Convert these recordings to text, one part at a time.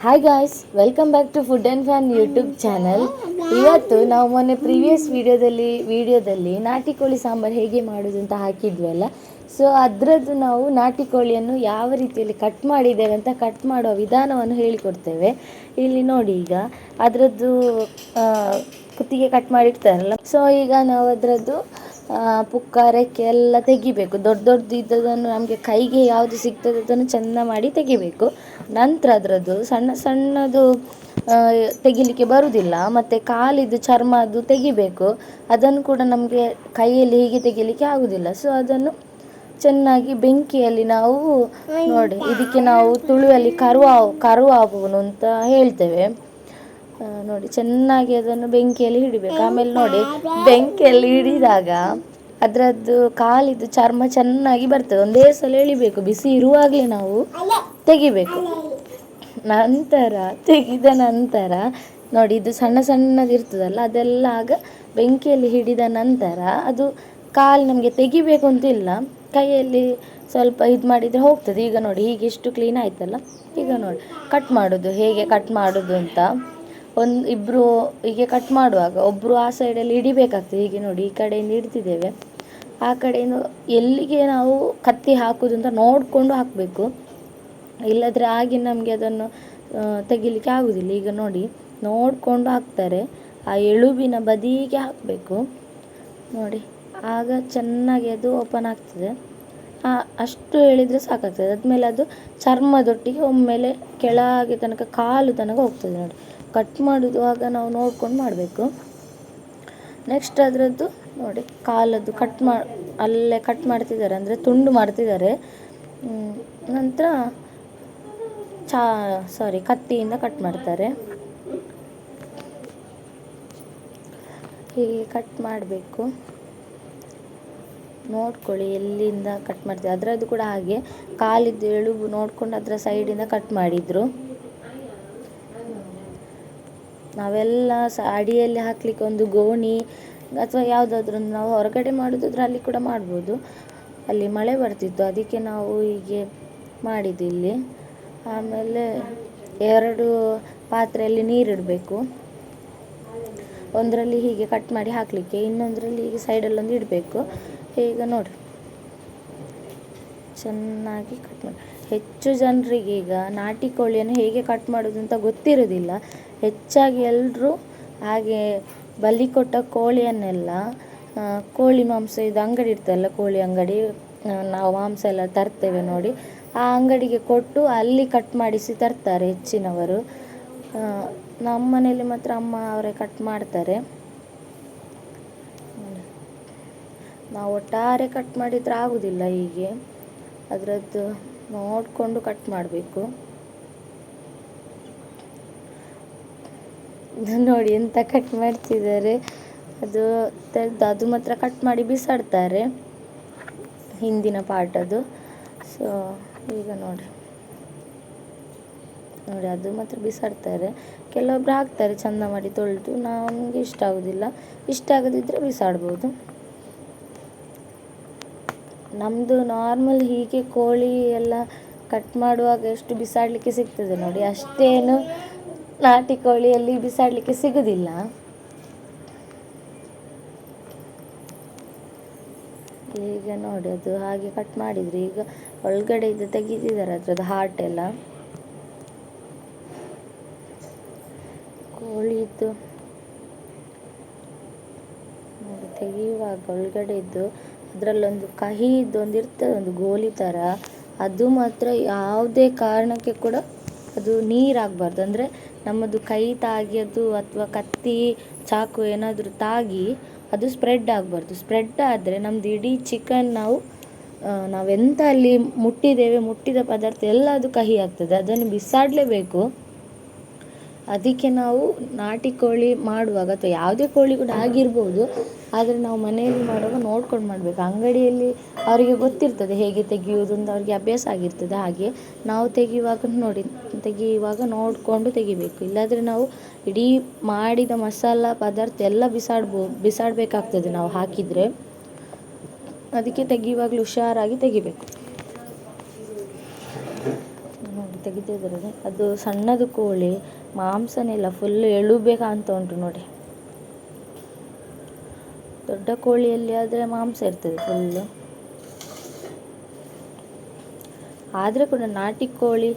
Hi guys, welcome back to food and fan YouTube channel. ಇವತ್ತು ನಾವು ಮೊನ್ನೆ previous ವಿಡಿಯೋದಲ್ಲಿ ನಾಟಿ ಕೋಳಿ ಸಾಂಬಾರು ಹೇಗೆ ಮಾಡೋದು ಅಂತ ಹಾಕಿದ್ವಲ್ಲ. ಸೊ ಅದರದ್ದು ನಾವು ನಾಟಿ ಕೋಳಿಯನ್ನು ಯಾವ ರೀತಿಯಲ್ಲಿ ಕಟ್ ಮಾಡಿದ್ದೇವೆ ಅಂತ ಕಟ್ ಮಾಡೋ ವಿಧಾನವನ್ನು ಹೇಳಿಕೊಡ್ತೇವೆ. ಇಲ್ಲಿ ನೋಡಿ, ಈಗ ಅದರದ್ದು ಕುತ್ತಿಗೆ ಕಟ್ ಮಾಡಿರ್ತಾರಲ್ಲ. ಸೊ ಈಗ ನಾವು ಅದರದ್ದು ಪುಕ್ಕ ರೆಕ್ಕೆ ಎಲ್ಲ ತೆಗಿಬೇಕು. ದೊಡ್ಡ ಇದ್ದದನ್ನು ನಮಗೆ ಕೈಗೆ ಯಾವುದು ಸಿಗ್ತದೆ ಅದನ್ನು ಚೆಂದ ಮಾಡಿ ತೆಗಿಬೇಕು. ನಂತರ ಅದರದ್ದು ಸಣ್ಣದು ತೆಗಿಲಿಕ್ಕೆ ಬರುವುದಿಲ್ಲ, ಮತ್ತು ಕಾಲಿದ್ದು ಚರ್ಮ ಅದು ತೆಗಿಬೇಕು. ಅದನ್ನು ಕೂಡ ನಮಗೆ ಕೈಯಲ್ಲಿ ಹೀಗೆ ತೆಗಿಲಿಕ್ಕೆ ಆಗುವುದಿಲ್ಲ. ಸೊ ಅದನ್ನು ಚೆನ್ನಾಗಿ ಬೆಂಕಿಯಲ್ಲಿ ನಾವು ನೋಡಿ, ಇದಕ್ಕೆ ನಾವು ತುಳುವಲ್ಲಿ ಕರುವಾಪುನು ಅಂತ ಹೇಳ್ತೇವೆ. ನೋಡಿ, ಚೆನ್ನಾಗಿ ಅದನ್ನು ಬೆಂಕಿಯಲ್ಲಿ ಹಿಡಿಬೇಕು. ಆಮೇಲೆ ನೋಡಿ, ಬೆಂಕಿಯಲ್ಲಿ ಹಿಡಿದಾಗ ಅದರದ್ದು ಕಾಲಿದ್ದು ಚರ್ಮ ಚೆನ್ನಾಗಿ ಬರ್ತದೆ. ಒಂದೇ ಸಲ ಎಳಿಬೇಕು, ಬಿಸಿ ಇರುವಾಗಲೇ ನಾವು ತೆಗಿಬೇಕು. ನಂತರ ತೆಗೆದ ನಂತರ ನೋಡಿ, ಇದು ಸಣ್ಣದಿರ್ತದಲ್ಲ, ಅದೆಲ್ಲ ಆಗ ಬೆಂಕಿಯಲ್ಲಿ ಹಿಡಿದ ನಂತರ ಅದು ಕಾಲು ನಮಗೆ ತೆಗಿಬೇಕು ಅಂತಿಲ್ಲ, ಕೈಯಲ್ಲಿ ಸ್ವಲ್ಪ ಇದು ಮಾಡಿದರೆ ಹೋಗ್ತದೆ. ಈಗ ನೋಡಿ, ಹೀಗೆ ಎಷ್ಟು ಕ್ಲೀನ್ ಆಯ್ತಲ್ಲ. ಈಗ ನೋಡಿ ಹೇಗೆ ಕಟ್ ಮಾಡೋದು ಅಂತ. ಇಬ್ಬರು ಹೀಗೆ ಕಟ್ ಮಾಡುವಾಗ ಒಬ್ಬರು ಆ ಸೈಡಲ್ಲಿ ಹಿಡಿಬೇಕಾಗ್ತದೆ. ಹೀಗೆ ನೋಡಿ, ಈ ಕಡೆಯಿಂದ ಹಿಡ್ತಿದ್ದೇವೆ, ಆ ಕಡೆಯಿಂದ ಎಲ್ಲಿಗೆ ನಾವು ಕತ್ತಿ ಹಾಕೋದು ಅಂತ ನೋಡಿಕೊಂಡು ಹಾಕಬೇಕು. ಇಲ್ಲದ್ರೆ ಆಗಿ ನಮಗೆ ಅದನ್ನು ತೆಗಿಲಿಕ್ಕೆ ಆಗೋದಿಲ್ಲ. ಈಗ ನೋಡಿ, ನೋಡಿಕೊಂಡು ಹಾಕ್ತಾರೆ. ಆ ಎಳುಬಿನ ಬದಿಗೆ ಹಾಕಬೇಕು ನೋಡಿ, ಆಗ ಚೆನ್ನಾಗಿ ಅದು ಓಪನ್ ಆಗ್ತದೆ. ಅಷ್ಟು ಹೇಳಿದರೆ ಸಾಕಾಗ್ತದೆ. ಆದಮೇಲೆ ಅದು ಚರ್ಮದೊಟ್ಟಿಗೆ ಒಮ್ಮೆಲೆ ಕೆಳಗೆ ತನಕ ಕಾಲು ತನಕ ಹೋಗ್ತದೆ ನೋಡಿ. ಕಟ್ ಮಾಡುವಾಗ ನಾವು ನೋಡ್ಕೊಂಡು ಮಾಡಬೇಕು. ನೆಕ್ಸ್ಟ್ ಅದರದ್ದು ನೋಡಿ, ಕಾಲದ್ದು ಅಲ್ಲೇ ಕಟ್ ಮಾಡ್ತಿದ್ದಾರೆ, ಅಂದರೆ ತುಂಡು ಮಾಡ್ತಿದ್ದಾರೆ. ನಂತರ ಕತ್ತಿಯಿಂದ ಕಟ್ ಮಾಡ್ತಾರೆ. ಹೀಗೆ ಕಟ್ ಮಾಡಬೇಕು. ನೋಡ್ಕೊಳ್ಳಿ ಎಲ್ಲಿಂದ ಕಟ್ ಮಾಡ್ತೀವಿ. ಅದರದ್ದು ಕೂಡ ಹಾಗೆ ಕಾಲಿದ್ದು ಎಳುಬು ನೋಡ್ಕೊಂಡು ಅದರ ಸೈಡಿಂದ ಕಟ್ ಮಾಡಿದರು. ನಾವೆಲ್ಲ ಅಡಿಯಲ್ಲಿ ಹಾಕಲಿಕ್ಕೆ ಒಂದು ಗೋಣಿ ಅಥವಾ ಯಾವುದಾದ್ರೂ ನಾವು ಹೊರಗಡೆ ಮಾಡೋದಾದ್ರೆ ಅಲ್ಲಿ ಕೂಡ ಮಾಡ್ಬೋದು. ಅಲ್ಲಿ ಮಳೆ ಬರ್ತಿತ್ತು, ಅದಕ್ಕೆ ನಾವು ಹೀಗೆ ಮಾಡಿದ್ದು ಇಲ್ಲಿ. ಆಮೇಲೆ 2 ಪಾತ್ರೆಯಲ್ಲಿ ನೀರಿಡಬೇಕು. ಒಂದರಲ್ಲಿ ಹೀಗೆ ಕಟ್ ಮಾಡಿ ಹಾಕಲಿಕ್ಕೆ, ಇನ್ನೊಂದರಲ್ಲಿ ಹೀಗೆ ಸೈಡಲ್ಲೊಂದು ಇಡಬೇಕು. ಈಗ ನೋಡಿ, ಚೆನ್ನಾಗಿ ಕಟ್ ಮಾಡಿ. ಹೆಚ್ಚು ಜನರಿಗೆ ಈಗ ನಾಟಿ ಕೋಳಿಯನ್ನು ಹೇಗೆ ಕಟ್ ಮಾಡೋದು ಅಂತ ಗೊತ್ತಿರೋದಿಲ್ಲ. ಹೆಚ್ಚಾಗಿ ಎಲ್ಲರೂ ಹಾಗೆ ಬಲಿ ಕೊಟ್ಟ ಕೋಳಿಯನ್ನೆಲ್ಲ ಕೋಳಿ ಮಾಂಸ ಇದು ಅಂಗಡಿ ಇರ್ತಲ್ಲ, ಕೋಳಿ ಅಂಗಡಿ, ನಾವು ಮಾಂಸ ಎಲ್ಲ ತರ್ತೇವೆ ನೋಡಿ, ಆ ಅಂಗಡಿಗೆ ಕೊಟ್ಟು ಅಲ್ಲಿ ಕಟ್ ಮಾಡಿಸಿ ತರ್ತಾರೆ ಹೆಚ್ಚಿನವರು. ನಮ್ಮ ಮನೇಲಿ ಮಾತ್ರ ಅಮ್ಮ ಅವರೇ ಕಟ್ ಮಾಡ್ತಾರೆ. ನಾವು ಒಟ್ಟಾರೆ ಕಟ್ ಮಾಡಿದರೆ ಆಗೋದಿಲ್ಲ. ಹೀಗೆ ಅದರದ್ದು ನೋಡಿಕೊಂಡು ಕಟ್ ಮಾಡಬೇಕು. ನೋಡಿ ಎಂತ ಕಟ್ ಮಾಡ್ತಿದ್ದಾರೆ. ಅದು ಮಾತ್ರ ಕಟ್ ಮಾಡಿ ಬಿಸಾಡ್ತಾರೆ, ಹಿಂದಿನ ಪಾರ್ಟ್ ಅದು. ಸೊ ಈಗ ನೋಡಿ, ಅದು ಮಾತ್ರ ಬಿಸಾಡ್ತಾರೆ. ಕೆಲವೊಬ್ರು ಹಾಕ್ತಾರೆ ಚೆಂದ ಮಾಡಿ ತೊಳೆದು. ನಮಗೆ ಇಷ್ಟ ಆಗೋದಿಲ್ಲ, ಇಷ್ಟ ಆಗದಿದ್ದರೆ ಬಿಸಾಡ್ಬೋದು. ನಮ್ಮದು ನಾರ್ಮಲ್ ಹೀಗೆ ಕೋಳಿ ಎಲ್ಲ ಕಟ್ ಮಾಡುವಾಗ ಎಷ್ಟು ಬಿಸಾಡಲಿಕ್ಕೆ ಸಿಗ್ತದೆ ನೋಡಿ, ಅಷ್ಟೇನು ನಾಟಿ ಕೋಳಿಯಲ್ಲಿ ಬಿಸಾಡಲಿಕ್ಕೆ ಸಿಗೋದಿಲ್ಲ. ಈಗ ನೋಡಿ, ಅದು ಹಾಗೆ ಕಟ್ ಮಾಡಿದರೆ ಈಗ ಒಳಗಡೆ ಇದು ತೆಗಿತಿದ್ದಾರೆ, ಅದರದ್ದು ಹಾರ್ಟ್ ಎಲ್ಲ. ಕೋಳಿದ್ದು ನೋಡಿ, ತೆಗೆಯುವಾಗ ಒಳಗಡೆ ಇದ್ದು ಅದರಲ್ಲೊಂದು ಕಹಿದೊಂದು ಇರ್ತದೆ, ಒಂದು ಗೋಲಿ ಥರ. ಅದು ಮಾತ್ರ ಯಾವುದೇ ಕಾರಣಕ್ಕೆ ಕೂಡ ಅದು ನೀರಾಗಬಾರ್ದು. ಅಂದರೆ ನಮ್ಮದು ಕೈ ತಾಗಿ ಅದು ಅಥವಾ ಕತ್ತಿ ಚಾಕು ಏನಾದರೂ ತಾಗಿ ಅದು ಸ್ಪ್ರೆಡ್ ಆಗಬಾರ್ದು. ಸ್ಪ್ರೆಡ್ ಆದರೆ ನಮ್ಮದು ಇಡೀ ಚಿಕನ್ ನಾವೆಂತ ಅಲ್ಲಿ ಮುಟ್ಟಿದ ಪದಾರ್ಥ ಎಲ್ಲ ಅದು ಕಹಿ ಆಗ್ತದೆ, ಅದನ್ನು ಬಿಸಾಡಲೇಬೇಕು. ಅದಕ್ಕೆ ನಾವು ನಾಟಿ ಕೋಳಿ ಮಾಡುವಾಗ ಅಥವಾ ಯಾವುದೇ ಕೋಳಿ ಕೂಡ ಆಗಿರ್ಬೋದು, ಆದರೆ ನಾವು ಮನೆಯಲ್ಲಿ ಮಾಡುವಾಗ ನೋಡ್ಕೊಂಡು ಮಾಡಬೇಕು. ಅಂಗಡಿಯಲ್ಲಿ ಅವರಿಗೆ ಗೊತ್ತಿರ್ತದೆ ಹೇಗೆ ತೆಗೆಯುವುದು ಅಂತ, ಅವರಿಗೆ ಅಭ್ಯಾಸ ಆಗಿರ್ತದೆ. ಹಾಗೆ ನಾವು ತೆಗೆಯುವಾಗ ನೋಡಿಕೊಂಡು ತೆಗಿಬೇಕು. ಇಲ್ಲಾಂದರೆ ನಾವು ಇಡೀ ಮಾಡಿದ ಮಸಾಲ ಪದಾರ್ಥ ಎಲ್ಲ ಬಿಸಾಡಬೇಕಾಗ್ತದೆ ನಾವು ಹಾಕಿದರೆ. ಅದಕ್ಕೆ ತೆಗೆಯುವಾಗಲೂ ಹುಷಾರಾಗಿ ತೆಗಿಬೇಕು. ನೋಡಿ, ತೆಗಿತಾ ಇದ್ದಾರೆ. ಅದು ಸಣ್ಣದು ಕೋಳಿ, ಮಾಂಸನೇ ಇಲ್ಲ, ಫುಲ್ ಎಳುಬೇಕಾಂತ ಉಂಟು ನೋಡಿ. ದೊಡ್ಡ ಕೋಳಿಯಲ್ಲಿ ಆದರೆ ಮಾಂಸ ಇರ್ತದೆ ಫುಲ್ಲು. ಆದರೆ ಕೂಡ ನಾಟಿ ಕೋಳಿ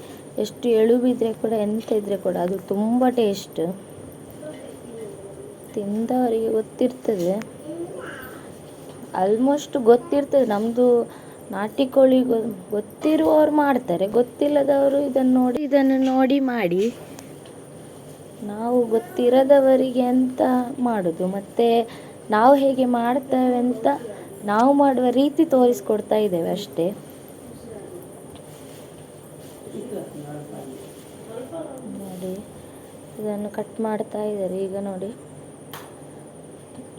ಎಷ್ಟು ಎಳುಬಿದ್ರೆ ಕೂಡ ಎಂತ ಇದ್ರೆ ಕೂಡ ಅದು ತುಂಬ ಟೇಸ್ಟ್. ತಿಂದವರಿಗೆ ಗೊತ್ತಿರ್ತದೆ, ಆಲ್ಮೋಸ್ಟ್ ಗೊತ್ತಿರ್ತದೆ. ನಮ್ಮದು ನಾಟಿ ಕೋಳಿ ಗೊತ್ತಿರುವವರು ಮಾಡ್ತಾರೆ, ಗೊತ್ತಿಲ್ಲದವರು ಇದನ್ನು ನೋಡಿ ಮಾಡಿ. ನಾವು ಗೊತ್ತಿರದವರಿಗೆ ಅಂತ ಮಾಡೋದು, ಮತ್ತು ನಾವು ಹೇಗೆ ಮಾಡ್ತೇವೆ ಅಂತ ನಾವು ಮಾಡುವ ರೀತಿ ತೋರಿಸ್ಕೊಡ್ತಾ ಇದ್ದೇವೆ ಅಷ್ಟೇ. ನೋಡಿ ಇದನ್ನು ಕಟ್ ಮಾಡ್ತಾ ಇದ್ದಾರೆ ಈಗ ನೋಡಿ.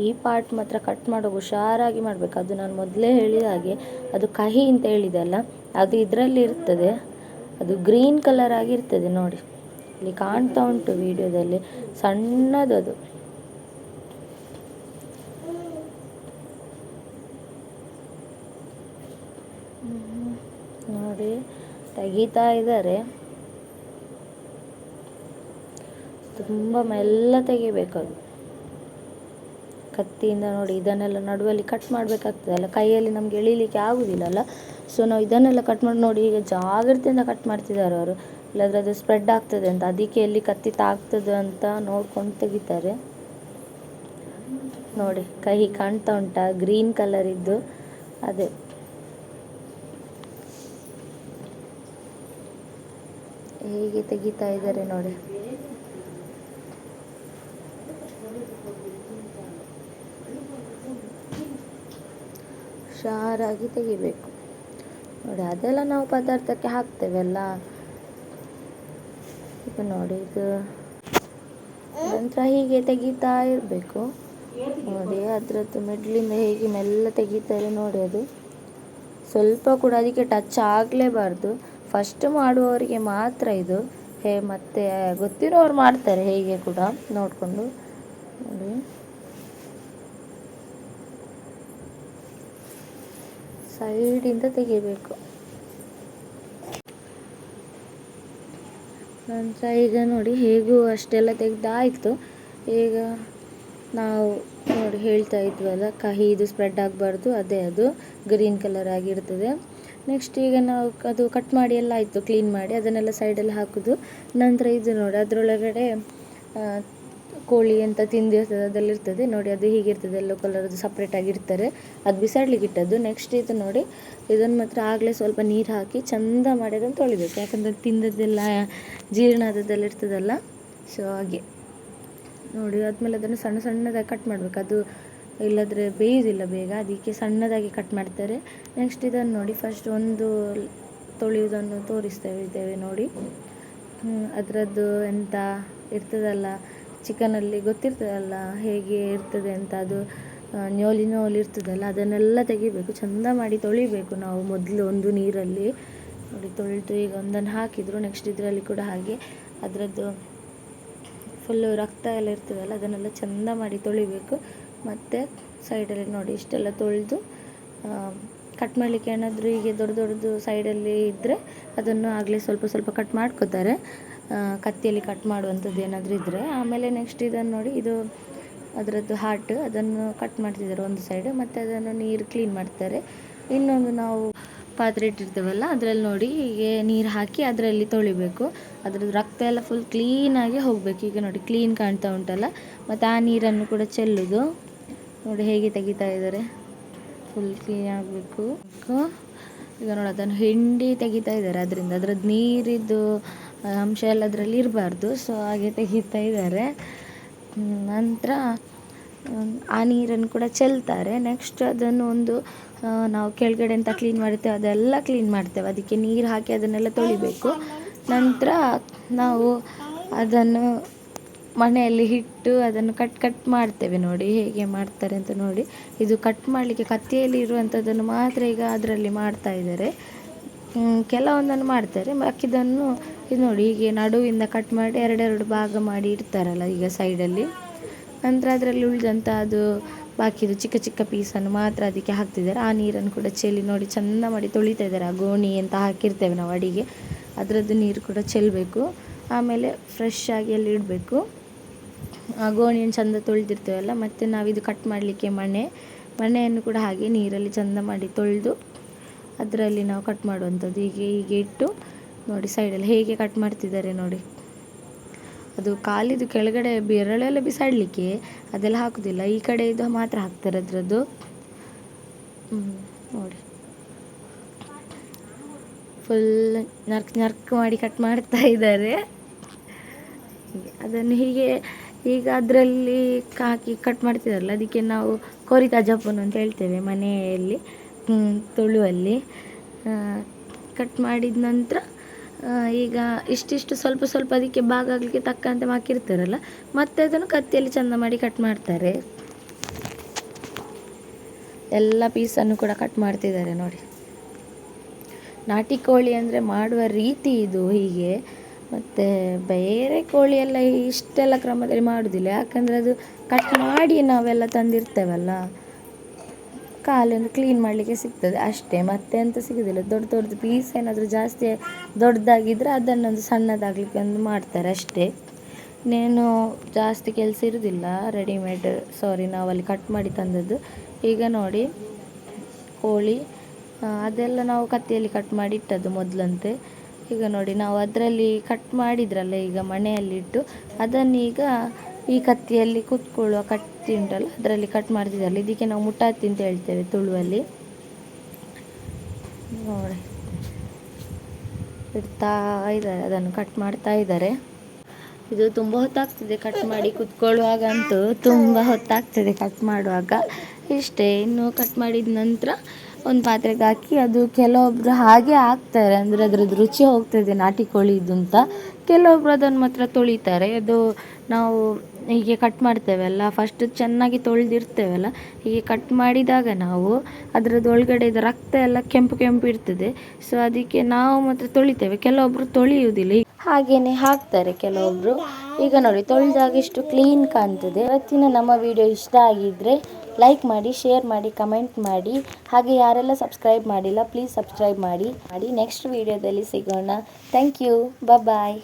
ಈ ಪಾರ್ಟ್ ಮಾತ್ರ ಕಟ್ ಮಾಡೋ ಹುಷಾರಾಗಿ ಮಾಡಬೇಕು. ಅದು ನಾನು ಮೊದಲೇ ಹೇಳಿದ ಹಾಗೆ ಅದು ಕಹಿ ಅಂತ ಹೇಳಿದೆಲ್ಲ, ಅದು ಇದರಲ್ಲಿ ಇರ್ತದೆ. ಅದು ಗ್ರೀನ್ ಕಲರ್ ಆಗಿರ್ತದೆ ನೋಡಿ, ಇಲ್ಲಿ ಕಾಣ್ತಾ ಉಂಟು ವಿಡಿಯೋದಲ್ಲಿ, ಸಣ್ಣದದು. ನೋಡಿ ತೆಗಿತಾ ಇದ್ದಾರೆ, ತುಂಬ ಮೆಲ್ಲ ತೆಗಿಬೇಕದು ಕತ್ತಿಯಿಂದ. ನೋಡಿ ಇದನ್ನೆಲ್ಲ ನಡುವಲ್ಲಿ ಕಟ್ ಮಾಡಬೇಕಾಗ್ತದೆ ಅಲ್ಲ, ಕೈಯಲ್ಲಿ ನಮಗೆ ಎಳಿಲಿಕ್ಕೆ ಆಗೋದಿಲ್ಲಲ್ಲ. ಸೊ ನಾವು ಇದನ್ನೆಲ್ಲ ಕಟ್ ಮಾಡಿ ನೋಡಿ, ಈಗ ಜಾಗ್ರತೆಯಿಂದ ಕಟ್ ಮಾಡ್ತಿದ್ದಾರೆ ಅವರು, ಇಲ್ಲಾಂದರೆ ಅದು ಸ್ಪ್ರೆಡ್ ಆಗ್ತದೆ ಅಂತ. ಅದಕ್ಕೆ ಎಲ್ಲಿ ಕತ್ತಿ ತಾಗ್ತದೆ ಅಂತ ನೋಡ್ಕೊಂಡು ತೆಗಿತಾರೆ. ನೋಡಿ ಕಹಿ ಕಾಣ್ತಾ ಉಂಟಾ, ಗ್ರೀನ್ ಕಲರ್ ಇದ್ದು ಅದೇ. ಹೇಗೆ ತೆಗಿತಾ ಇದ್ದಾರೆ ನೋಡಿ. ಹುಷಾರಾಗಿ ತೆಗಿಬೇಕು ನೋಡಿ. ಅದೆಲ್ಲ ನಾವು ಪದಾರ್ಥಕ್ಕೆ ಹಾಕ್ತೇವಲ್ಲ. ಈಗ ನೋಡಿ ಇದು ನಂತರ ಹೀಗೆ ತೆಗಿತಾ ಇರಬೇಕು ನೋಡಿ. ಅದರದ್ದು ಮೆಡ್ಲಿಂದ ಹೇಗೆ ಮೆಲ್ಲ ತೆಗಿತಾರೆ ನೋಡಿ. ಅದು ಸ್ವಲ್ಪ ಕೂಡ ಅದಕ್ಕೆ ಟಚ್ ಆಗಲೇಬಾರ್ದು. ಫಸ್ಟ್ ಮಾಡುವವರಿಗೆ ಮಾತ್ರ ಇದು, ಮತ್ತೆ ಗೊತ್ತಿರೋರು ಮಾಡ್ತಾರೆ ಹೇಗೆ ಕೂಡ ನೋಡಿಕೊಂಡು ನೋಡಿ. ಸೈಡಿಂದ ತೆಗಿಬೇಕು. ನಂತರ ಈಗ ನೋಡಿ ಹೇಗೂ ಅಷ್ಟೆಲ್ಲ ತೆಗೆದಾಯಿತು. ಈಗ ನಾವು ನೋಡಿ ಹೇಳ್ತಾ ಇದ್ವಲ್ಲ, ಕಹಿ ಇದು ಸ್ಪ್ರೆಡ್ ಆಗಬಾರ್ದು, ಅದೇ ಅದು ಗ್ರೀನ್ ಕಲರ್ ಆಗಿರ್ತದೆ. ನೆಕ್ಸ್ಟ್ ಈಗ ನಾವು ಅದು ಕಟ್ ಮಾಡಿ ಎಲ್ಲ ಆಯಿತು, ಕ್ಲೀನ್ ಮಾಡಿ ಅದನ್ನೆಲ್ಲ ಸೈಡಲ್ಲಿ ಹಾಕೋದು. ನಂತರ ಇದು ನೋಡಿ ಅದರೊಳಗಡೆ ಕೋಳಿ ಅಂತ ತಿಂದಿರ್ತದೆ ಅದೆಲ್ಲಿರ್ತದೆ ನೋಡಿ, ಅದು ಹೀಗಿರ್ತದೆ ಎಲ್ಲೋ ಕಲರ್ದು ಸಪ್ರೇಟ್ ಆಗಿರ್ತಾರೆ, ಅದು ಬಿಸಾಡ್ಲಿಕ್ಕೆ ಇಟ್ಟದ್ದು. ನೆಕ್ಸ್ಟ್ ಇದು ನೋಡಿ, ಇದನ್ನು ಮಾತ್ರ ಆಗಲೇ ಸ್ವಲ್ಪ ನೀರು ಹಾಕಿ ಚಂದ ಮಾಡಿ ಅದನ್ನು ತೊಳಿಬೇಕು, ಯಾಕಂದರೆ ತಿಂದದ್ದೆಲ್ಲ ಜೀರ್ಣ ಆದದ್ದೆಲ್ಲ ಇರ್ತದಲ್ಲ. ಸೊ ಹಾಗೆ ನೋಡಿ, ಆದಮೇಲೆ ಅದನ್ನು ಸಣ್ಣ ಸಣ್ಣದಾಗಿ ಕಟ್ ಮಾಡಬೇಕು, ಅದು ಇಲ್ಲದ್ರೆ ಬೇಯೋದಿಲ್ಲ ಬೇಗ, ಅದಕ್ಕೆ ಸಣ್ಣದಾಗಿ ಕಟ್ ಮಾಡ್ತಾರೆ. ನೆಕ್ಸ್ಟ್ ಇದನ್ನು ನೋಡಿ, ಫಸ್ಟ್ ಒಂದು ತೊಳೆಯುವುದನ್ನು ತೋರಿಸ್ತೇವೆ ನೋಡಿ. ಅದರದ್ದು ಎಂತ ಇರ್ತದಲ್ಲ ಚಿಕನಲ್ಲಿ, ಗೊತ್ತಿರ್ತದಲ್ಲ ಹೇಗೆ ಇರ್ತದೆ ಅಂತ, ಅದು ನ್ಯೋಲಿ ಇರ್ತದಲ್ಲ, ಅದನ್ನೆಲ್ಲ ತೆಗಿಬೇಕು, ಚೆಂದ ಮಾಡಿ ತೊಳಿಬೇಕು ನಾವು ಮೊದಲು ಒಂದು ನೀರಲ್ಲಿ ನೋಡಿ. ತೊಳೆದು ಈಗ ಒಂದನ್ನು ಹಾಕಿದರು. ನೆಕ್ಸ್ಟ್ ಇದರಲ್ಲಿ ಕೂಡ ಹಾಗೆ ಅದರದ್ದು ಫುಲ್ಲು ರಕ್ತ ಎಲ್ಲ ಇರ್ತದಲ್ಲ, ಅದನ್ನೆಲ್ಲ ಚೆಂದ ಮಾಡಿ ತೊಳಿಬೇಕು. ಮತ್ತು ಸೈಡಲ್ಲಿ ನೋಡಿ ಇಷ್ಟೆಲ್ಲ ತೊಳೆದು ಕಟ್ ಮಾಡಲಿಕ್ಕೆ ಏನಾದರೂ ಹೀಗೆ ದೊಡ್ಡ ದೊಡ್ಡದು ಸೈಡಲ್ಲಿ ಇದ್ದರೆ ಅದನ್ನು ಆಗಲೇ ಸ್ವಲ್ಪ ಸ್ವಲ್ಪ ಕಟ್ ಮಾಡ್ಕೋತಾರೆ, ಕತ್ತಿಯಲ್ಲಿ ಕಟ್ ಮಾಡುವಂಥದ್ದು ಏನಾದರೂ ಇದ್ದರೆ. ಆಮೇಲೆ ನೆಕ್ಸ್ಟ್ ಇದನ್ನು ನೋಡಿ, ಇದು ಅದರದ್ದು ಹಾರ್ಟ್, ಅದನ್ನು ಕಟ್ ಮಾಡ್ತಿದ್ದಾರೆ ಒಂದು ಸೈಡ್, ಮತ್ತು ಅದನ್ನು ನೀರು ಕ್ಲೀನ್ ಮಾಡ್ತಾರೆ. ಇನ್ನೊಂದು ನಾವು ಪಾತ್ರೆ ಇಟ್ಟಿರ್ತೇವಲ್ಲ ಅದರಲ್ಲಿ ನೋಡಿ ಹೀಗೆ ನೀರು ಹಾಕಿ ಅದರಲ್ಲಿ ತೊಳಿಬೇಕು. ಅದ್ರದ್ದು ರಕ್ತ ಎಲ್ಲ ಫುಲ್ ಕ್ಲೀನಾಗಿ ಹೋಗಬೇಕು. ಈಗ ನೋಡಿ ಕ್ಲೀನ್ ಕಾಣ್ತಾ ಉಂಟಲ್ಲ, ಮತ್ತು ಆ ನೀರನ್ನು ಕೂಡ ಚೆಲ್ಲುದು ನೋಡಿ ಹೇಗೆ ತೆಗಿತಾ ಇದ್ದಾರೆ, ಫುಲ್ ಕ್ಲೀನ್ ಆಗಬೇಕು. ಈಗ ನೋಡಿ ಅದನ್ನು ಹಿಂಡಿ ತೆಗಿತಾ ಇದ್ದಾರೆ, ಅದರಿಂದ ಅದ್ರದ್ದು ನೀರಿದ್ದು ಅಂಶ ಎಲ್ಲ ಅದರಲ್ಲಿ ಇರಬಾರ್ದು. ಸೊ ಹಾಗೆ ತೆಗಿತಾ ಇದ್ದಾರೆ. ನಂತರ ಆ ನೀರನ್ನು ಕೂಡ ಚೆಲ್ತಾರೆ. ನೆಕ್ಸ್ಟ್ ಅದನ್ನು ಒಂದು ನಾವು ಕೆಳಗಡೆ ಅಂತ ಕ್ಲೀನ್ ಮಾಡ್ತೇವೆ ಅದೆಲ್ಲ ಕ್ಲೀನ್ ಮಾಡ್ತೇವೆ, ಅದಕ್ಕೆ ನೀರು ಹಾಕಿ ಅದನ್ನೆಲ್ಲ ತೊಳಿಬೇಕು. ನಂತರ ನಾವು ಅದನ್ನು ಮನೆಯಲ್ಲಿ ಇಟ್ಟು ಅದನ್ನು ಕಟ್ ಮಾಡ್ತೇವೆ ನೋಡಿ ಹೇಗೆ ಮಾಡ್ತಾರೆ ಅಂತ ನೋಡಿ. ಇದು ಕಟ್ ಮಾಡಲಿಕ್ಕೆ ಕತ್ತಿಯಲ್ಲಿ ಇರುವಂಥದ್ದನ್ನು ಮಾತ್ರ ಈಗ ಅದರಲ್ಲಿ ಮಾಡ್ತಾ ಇದ್ದಾರೆ, ಕೆಲವೊಂದನ್ನು ಮಾಡ್ತಾರೆ, ಬಾಕಿದನ್ನು ಇದು ನೋಡಿ ಹೀಗೆ ನಡುವಿಂದ ಕಟ್ ಮಾಡಿ ಎರಡೆರಡು ಭಾಗ ಮಾಡಿ ಇಡ್ತಾರಲ್ಲ ಈಗ ಸೈಡಲ್ಲಿ. ನಂತರ ಅದರಲ್ಲಿ ಉಳಿದಂಥ ಅದು ಬಾಕಿದು ಚಿಕ್ಕ ಚಿಕ್ಕ ಪೀಸನ್ನು ಮಾತ್ರ ಅದಕ್ಕೆ ಹಾಕ್ತಿದ್ದಾರೆ. ಆ ನೀರನ್ನು ಕೂಡ ಚೆಲ್ಲಿ ನೋಡಿ ಚೆಂದ ಮಾಡಿ ತೊಳಿತಾ ಇದ್ದಾರೆ. ಆ ಗೋಣಿ ಅಂತ ಹಾಕಿರ್ತೇವೆ ನಾವು ಅಡಿಗೆ, ಅದರದ್ದು ನೀರು ಕೂಡ ಚೆಲ್ಲಬೇಕು. ಆಮೇಲೆ ಫ್ರೆಶ್ ಆಗಿ ಅಲ್ಲಿ ಇಡಬೇಕು. ಗೋಣಿಯನ್ನು ಚೆಂದ ತೊಳೆದಿರ್ತೇವಲ್ಲ, ಮತ್ತು ನಾವಿದು ಕಟ್ ಮಾಡಲಿಕ್ಕೆ ಮಣೆಯನ್ನು ಕೂಡ ಹಾಗೆ ನೀರಲ್ಲಿ ಚೆಂದ ಮಾಡಿ ತೊಳೆದು ಅದರಲ್ಲಿ ನಾವು ಕಟ್ ಮಾಡುವಂಥದ್ದು. ಹೀಗೆ ಇಟ್ಟು ನೋಡಿ ಸೈಡಲ್ಲಿ ಹೇಗೆ ಕಟ್ ಮಾಡ್ತಿದ್ದಾರೆ ನೋಡಿ. ಅದು ಕಾಲಿದು ಕೆಳಗಡೆ ಬೆರಳೆಲ್ಲ ಬಿಸಾಡಲಿಕ್ಕೆ ಅದೆಲ್ಲ ಹಾಕೋದಿಲ್ಲ, ಈ ಕಡೆ ಇದು ಮಾತ್ರ ಹಾಕ್ತಾರೆ ಅದರದ್ದು. ನೋಡಿ ಫುಲ್ ನರ್ಕ್ ಮಾಡಿ ಕಟ್ ಮಾಡ್ತಾ ಇದ್ದಾರೆ. ಅದನ್ನು ಈಗ ಅದರಲ್ಲಿ ಹಾಕಿ ಕಟ್ ಮಾಡ್ತಿದ್ದಾರಲ್ಲ, ಅದಕ್ಕೆ ನಾವು ಕೊರಿತಾ ಜಪ್ಪನು ಅಂತ ಹೇಳ್ತೇವೆ ಮನೆಯಲ್ಲಿ, ತುಳುವಲ್ಲಿ. ಕಟ್ ಮಾಡಿದ ನಂತರ ಈಗ ಇಷ್ಟಿಷ್ಟು ಸ್ವಲ್ಪ ಸ್ವಲ್ಪ ಅದಕ್ಕೆ ಭಾಗ ಆಗಲಿಕ್ಕೆ ತಕ್ಕಂತೆ ಹಾಕಿರ್ತಾರಲ್ಲ, ಮತ್ತೆ ಅದನ್ನು ಕತ್ತಿಯಲ್ಲಿ ಚೆಂದ ಮಾಡಿ ಕಟ್ ಮಾಡ್ತಾರೆ. ಎಲ್ಲ ಪೀಸನ್ನು ಕೂಡ ಕಟ್ ಮಾಡ್ತಿದ್ದಾರೆ ನೋಡಿ. ನಾಟಿ ಕೋಳಿ ಅಂದರೆ ಮಾಡುವ ರೀತಿ ಇದು ಹೀಗೆ. ಮತ್ತು ಬೇರೆ ಕೋಳಿ ಎಲ್ಲ ಇಷ್ಟೆಲ್ಲ ಕ್ರಮದಲ್ಲಿ ಮಾಡೋದಿಲ್ಲ, ಯಾಕಂದರೆ ಅದು ಕಟ್ ಮಾಡಿ ನಾವೆಲ್ಲ ತಂದಿರ್ತೇವಲ್ಲ, ಕಾಲೊಂದು ಕ್ಲೀನ್ ಮಾಡಲಿಕ್ಕೆ ಸಿಗ್ತದೆ ಅಷ್ಟೇ, ಮತ್ತೆ ಅಂತ ಸಿಗೋದಿಲ್ಲ. ದೊಡ್ಡದು ಪೀಸ್ ಏನಾದರೂ ಜಾಸ್ತಿ ದೊಡ್ಡದಾಗಿದ್ದರೆ ಅದನ್ನೊಂದು ಸಣ್ಣದಾಗಲಿಕ್ಕೆ ಒಂದು ಮಾಡ್ತಾರೆ ಅಷ್ಟೇ. ಇನ್ನೇನು ಜಾಸ್ತಿ ಕೆಲಸ ಇರೋದಿಲ್ಲ. ನಾವಲ್ಲಿ ಕಟ್ ಮಾಡಿ ತಂದದ್ದು. ಈಗ ನೋಡಿ ಕೋಳಿ ಅದೆಲ್ಲ ನಾವು ಕತ್ತಿಯಲ್ಲಿ ಕಟ್ ಮಾಡಿ ಇಟ್ಟದ್ದು ಮೊದಲಂತೆ. ಈಗ ನೋಡಿ ನಾವು ಅದರಲ್ಲಿ ಕಟ್ ಮಾಡಿದ್ರಲ್ಲ ಈಗ ಮಣೆಯಲ್ಲಿಟ್ಟು, ಅದನ್ನೀಗ ಈ ಕತ್ತಿಯಲ್ಲಿ ಕುತ್ಕೊಳ್ಳುವ ಕತ್ತಿ ಉಂಟಲ್ಲ ಅದರಲ್ಲಿ ಕಟ್ ಮಾಡ್ತಿದ್ದಾರಲ್ಲ, ಇದಕ್ಕೆ ನಾವು ಮುಟ್ಟಾತಿ ಅಂತ ಹೇಳ್ತೇವೆ ತುಳುವಲ್ಲಿ. ನೋಡಿ ಇಡ್ತಾ ಇದ್ದಾರೆ, ಅದನ್ನು ಕಟ್ ಮಾಡ್ತಾ ಇದ್ದಾರೆ. ಇದು ತುಂಬ ಹೊತ್ತಾಗ್ತದೆ ಕಟ್ ಮಾಡಿ ಕುತ್ಕೊಳ್ಳುವಾಗ, ಅಂತೂ ತುಂಬ ಹೊತ್ತಾಗ್ತದೆ ಕಟ್ ಮಾಡುವಾಗ. ಇಷ್ಟೇ, ಇನ್ನು ಕಟ್ ಮಾಡಿದ ನಂತರ ಒಂದು ಪಾತ್ರೆಗೆ ಹಾಕಿ, ಅದು ಕೆಲವೊಬ್ಬರು ಹಾಗೆ ಹಾಕ್ತಾರೆ, ಅಂದರೆ ಅದರದ್ದು ರುಚಿ ಹೋಗ್ತದೆ ನಾಟಿ ಕೋಳಿದು ಅಂತ. ಕೆಲವೊಬ್ರು ಅದನ್ನು ಮಾತ್ರ ತೊಳಿತಾರೆ. ಅದು ನಾವು ಹೀಗೆ ಕಟ್ ಮಾಡ್ತೇವಲ್ಲ, ಫಸ್ಟ್ ಚೆನ್ನಾಗಿ ತೊಳೆದಿರ್ತೇವಲ್ಲ, ಹೀಗೆ ಕಟ್ ಮಾಡಿದಾಗ ನಾವು ಅದರದ್ದು ಒಳಗಡೆದು ರಕ್ತ ಎಲ್ಲ ಕೆಂಪು ಇರ್ತದೆ. ಸೊ ಅದಕ್ಕೆ ನಾವು ಮಾತ್ರ ತೊಳಿತೇವೆ, ಕೆಲವೊಬ್ರು ತೊಳೆಯುವುದಿಲ್ಲ, ಹಾಗೇನೆ ಹಾಕ್ತಾರೆ ಕೆಲವೊಬ್ರು. ಈಗ ನೋಡಿ ತೊಳೆದಾಗ ಇಷ್ಟು ಕ್ಲೀನ್ ಕಾಣ್ತದೆ. ಇವತ್ತಿನ ನಮ್ಮ ವಿಡಿಯೋ ಇಷ್ಟ ಆಗಿದ್ದರೆ ಲೈಕ್ ಮಾಡಿ, ಶೇರ್ ಮಾಡಿ, ಕಮೆಂಟ್ ಮಾಡಿ. ಹಾಗೆ ಯಾರೆಲ್ಲ ಸಬ್ಸ್ಕ್ರೈಬ್ ಮಾಡಿಲ್ಲ ಪ್ಲೀಸ್ ಸಬ್ಸ್ಕ್ರೈಬ್ ಮಾಡಿ. ನೆಕ್ಸ್ಟ್ ವಿಡಿಯೋದಲ್ಲಿ ಸಿಗೋಣ. Thank you, bye.